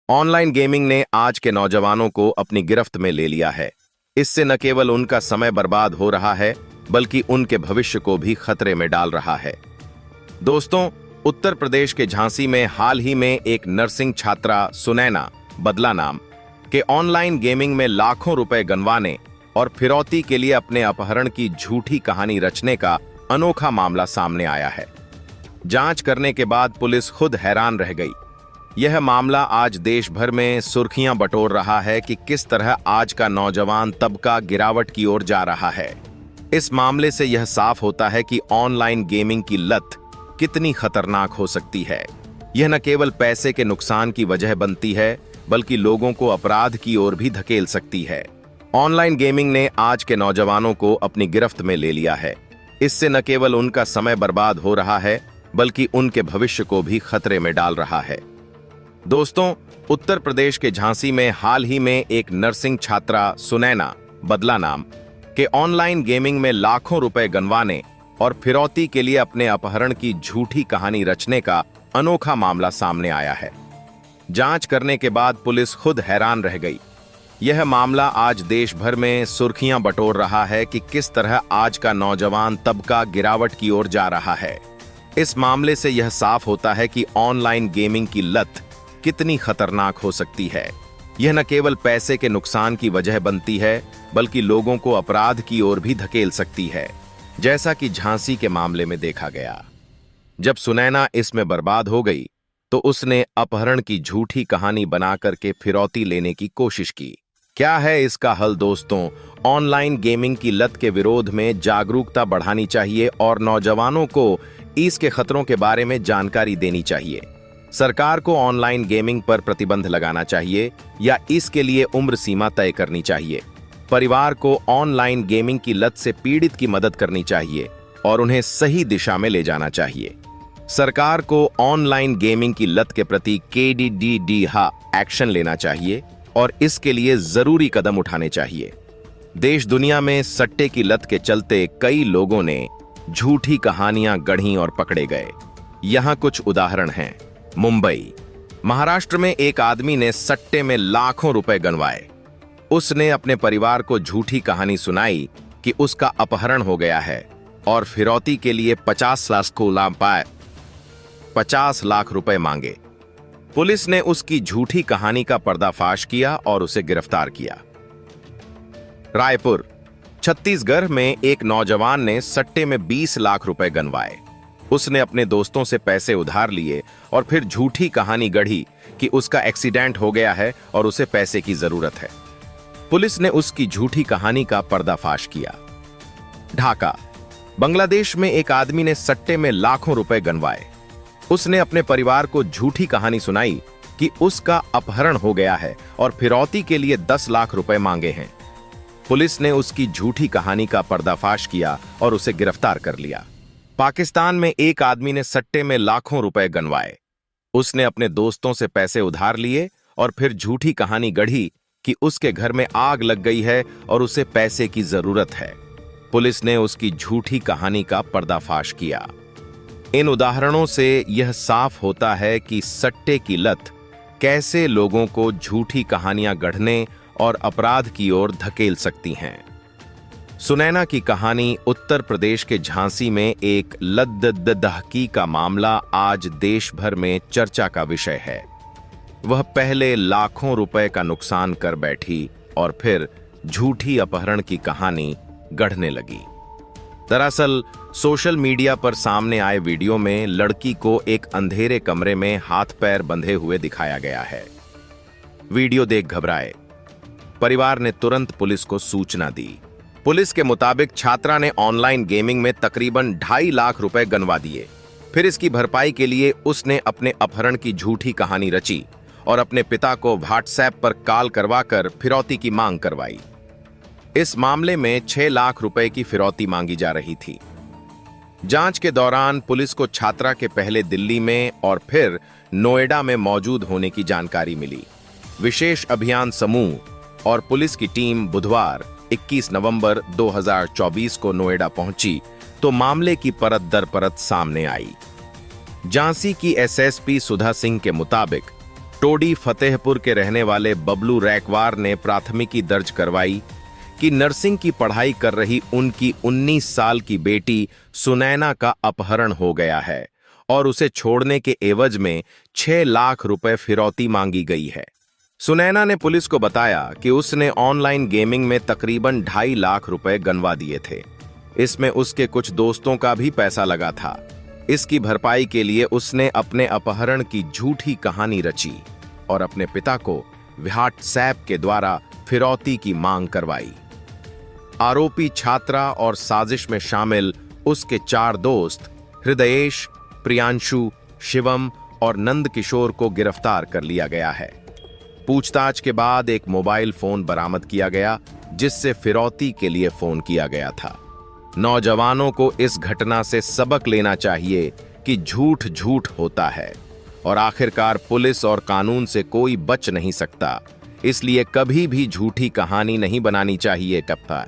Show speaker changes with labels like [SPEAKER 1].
[SPEAKER 1] Online gaming ने आज के नौजवानों को अपनी गिरफ्त में ले लिया है। इससे न केवल उनका समय बर्बाद हो रहा है, बल्कि उनके भविष्य को भी खतरे में डाल रहा है। दोस्तों, उत्तर प्रदेश के झांसी में हाल ही में एक नर्सिंग छात्रा सुनैना बदला नाम के ऑनलाइन गेमिंग में लाखों रुपए गंवाने और फिरौती के लिए अपने अपहरण की झूठी कहानी रचने का अनोखा मामला सामने आया है। जांच करने के बाद पुलिस खुद हैरान रह गई। यह मामला आज देश भर में सुर्खियां बटोर रहा है कि किस तरह आज का नौजवान तबका गिरावट की ओर जा रहा है। इस मामले से यह साफ होता है कि ऑनलाइन गेमिंग की लत कितनी खतरनाक हो सकती है। यह न केवल पैसे के नुकसान की वजह बनती है, बल्कि लोगों को अपराध की ओर भी धकेल सकती है। ऑनलाइन गेमिंग ने आज के नौजवानों को अपनी गिरफ्त में ले लिया है। इससे न केवल उनका समय बर्बाद हो रहा है, बल्कि उनके भविष्य को भी खतरे में डाल रहा है। दोस्तों, उत्तर प्रदेश के झांसी में हाल ही में एक नर्सिंग छात्रा सुनैना बदला नाम के ऑनलाइन गेमिंग में लाखों रुपए गंवाने और फिरौती के लिए अपने अपहरण की झूठी कहानी रचने का अनोखा मामला सामने आया है। जांच करने के बाद पुलिस खुद हैरान रह गई। यह मामला आज देश भर में सुर्खियां बटोर रहा है कि किस तरह आज का नौजवान तबका गिरावट की ओर जा रहा है। इस मामले से यह साफ होता है कि ऑनलाइन गेमिंग की लत कितनी खतरनाक हो सकती है। यह न केवल पैसे के नुकसान की वजह बनती है, बल्कि लोगों को अपराध की ओर भी धकेल सकती है, जैसा कि झांसी के मामले में देखा गया। जब सुनैना इसमें बर्बाद हो गई, तो उसने अपहरण की झूठी कहानी बनाकर के फिरौती लेने की कोशिश की। क्या है इसका हल दोस्तों? ऑनलाइन गेमिंग की लत के विरोध में जागरूकता बढ़ानी चाहिए और नौजवानों को इसके खतरों के बारे में जानकारी देनी चाहिए। सरकार को ऑनलाइन गेमिंग पर प्रतिबंध लगाना चाहिए या इसके लिए उम्र सीमा तय करनी चाहिए। परिवार को ऑनलाइन गेमिंग की लत से पीड़ित की मदद करनी चाहिए और उन्हें सही दिशा में ले जाना चाहिए। सरकार को ऑनलाइन गेमिंग की लत के प्रति केडीडीहा एक्शन लेना चाहिए और इसके लिए जरूरी कदम उठाने चाहिए। देश दुनिया में सट्टे की लत के चलते कई लोगों ने झूठी कहानियां गढ़ी और पकड़े गए। यहां कुछ उदाहरण हैं। मुंबई, महाराष्ट्र में एक आदमी ने सट्टे में लाखों रुपए गंवाए। उसने अपने परिवार को झूठी कहानी सुनाई कि उसका अपहरण हो गया है और फिरौती के लिए 50 लाख रुपए मांगे। पुलिस ने उसकी झूठी कहानी का पर्दाफाश किया और उसे गिरफ्तार किया। रायपुर, छत्तीसगढ़ में एक नौजवान ने सट्टे में 20 लाख रुपए गंवाए। उसने अपने दोस्तों से पैसे उधार लिए और फिर झूठी कहानी गढ़ी कि उसका एक्सीडेंट हो गया है और उसे पैसे की जरूरत है। पुलिस ने उसकी झूठी कहानी का पर्दाफाश किया। ढाका, बांग्लादेश में एक आदमी ने सट्टे में लाखों रुपए गंवाए। उसने अपने परिवार को झूठी कहानी सुनाई कि उसका अपहरण हो गया है और फिरौती के लिए 10 लाख रुपए मांगे हैं। पुलिस ने उसकी झूठी कहानी का पर्दाफाश किया और उसे गिरफ्तार कर लिया। पाकिस्तान में एक आदमी ने सट्टे में लाखों रुपए गंवाए। उसने अपने दोस्तों से पैसे उधार लिए और फिर झूठी कहानी गढ़ी कि उसके घर में आग लग गई है और उसे पैसे की जरूरत है। पुलिस ने उसकी झूठी कहानी का पर्दाफाश किया। इन उदाहरणों से यह साफ होता है कि सट्टे की लत कैसे लोगों को झूठी कहानियां गढ़ने और अपराध की ओर धकेल सकती हैं। सुनैना की कहानी उत्तर प्रदेश के झांसी में एक लद्ददहकी का मामला आज देश भर में चर्चा का विषय है। वह पहले लाखों रुपए का नुकसान कर बैठी और फिर झूठी अपहरण की कहानी गढ़ने लगी। दरअसल सोशल मीडिया पर सामने आए वीडियो में लड़की को एक अंधेरे कमरे में हाथ पैर बंधे हुए दिखाया गया है। वीडियो देख घबराए परिवार ने तुरंत पुलिस को सूचना दी। पुलिस के मुताबिक छात्रा ने ऑनलाइन गेमिंग में तकरीबन 2.5 लाख रुपए गंवा दिए। फिर इसकी भरपाई के लिए उसने अपने अपहरण की झूठी कहानी रची और अपने पिता को व्हाट्सएप पर कॉल करवाकर फिरौती की मांग करवाई। इस मामले में 6 लाख रुपए की फिरौती मांगी जा रही थी। जांच के दौरान पुलिस को छात्रा के पहले दिल्ली में और फिर नोएडा में मौजूद होने की जानकारी मिली। विशेष अभियान समूह और पुलिस की टीम बुधवार 21 नवंबर 2024 को नोएडा पहुंची तो मामले की परत दर परत सामने आई। झांसी की एसएसपी सुधा सिंह के मुताबिक टोडी फतेहपुर के रहने वाले बबलू रैकवार ने प्राथमिकी दर्ज करवाई कि नर्सिंग की पढ़ाई कर रही उनकी 19 साल की बेटी सुनैना का अपहरण हो गया है और उसे छोड़ने के एवज में 6 लाख रुपए फिरौती मांगी गई है। सुनैना ने पुलिस को बताया कि उसने ऑनलाइन गेमिंग में तकरीबन 2.5 लाख रुपए गंवा दिए थे। इसमें उसके कुछ दोस्तों का भी पैसा लगा था। इसकी भरपाई के लिए उसने अपने अपहरण की झूठी कहानी रची और अपने पिता को व्हाट्सएप के द्वारा फिरौती की मांग करवाई। आरोपी छात्रा और साजिश में शामिल उसके 4 दोस्त हृदयेश, प्रियांशु, शिवम और नंदकिशोर को गिरफ्तार कर लिया गया है। पूछताछ के बाद एक मोबाइल फोन बरामद किया गया जिससे फिरौती के लिए फोन किया गया था। नौजवानों को इस घटना से सबक लेना चाहिए कि झूठ झूठ होता है और आखिरकार पुलिस और कानून से कोई बच नहीं सकता। इसलिए कभी भी झूठी कहानी नहीं बनानी चाहिए कप्तान।